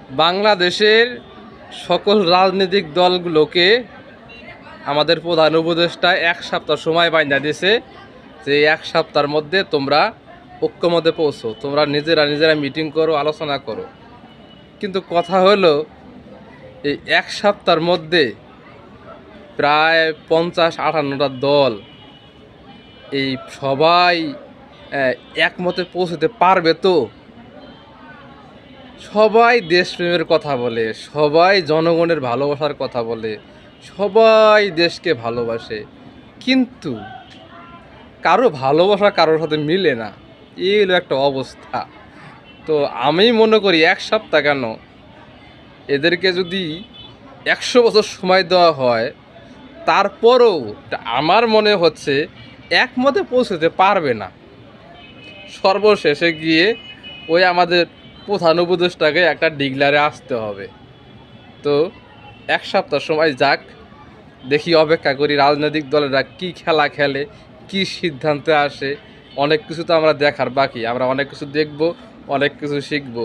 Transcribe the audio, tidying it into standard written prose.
বাংলাদেশের সকল রাজনৈতিক দলগুলোকে আমাদের প্রধান উপদেষ্টা 1 সপ্তাহ সময় বাইন্ধা দিয়েছে যে 1 সপ্তাহের মধ্যে তোমরা ঐক্যমত্যে পৌঁছো, তোমরা নিজেরা মিটিং করো, আলোচনা করো। কিন্তু কথা হলো এই 1 সপ্তাহের মধ্যে প্রায় 50-58টা দল এই সবাই একমতে পৌঁছতে পারবে তো? সবাই দেশপ্রেমের কথা বলে, সবাই জনগণের ভালোবাসার কথা বলে, সবাই দেশকে ভালোবাসে, কিন্তু কারো ভালোবাসা কারোর সাথে মিলে না। এই হলো একটা অবস্থা। তো আমি মনে করি 1 সপ্তাহ কেন, এদেরকে যদি 100 বছর সময় দেওয়া হয় তারপরেও আমার মনে হচ্ছে একমতে পৌঁছতে পারবে না। সর্বশেষে গিয়ে ওই আমাদের প্রধান উপদেষ্টাকে একটা ডিক্লারে আসতে হবে। তো 1 সপ্তাহ সময় যাক, দেখি, অপেক্ষা করি রাজনৈতিক দলেরা কি খেলা খেলে, কি সিদ্ধান্তে আসে। অনেক কিছু তো আমরা দেখার বাকি, আমরা অনেক কিছু দেখব, অনেক কিছু শিখব।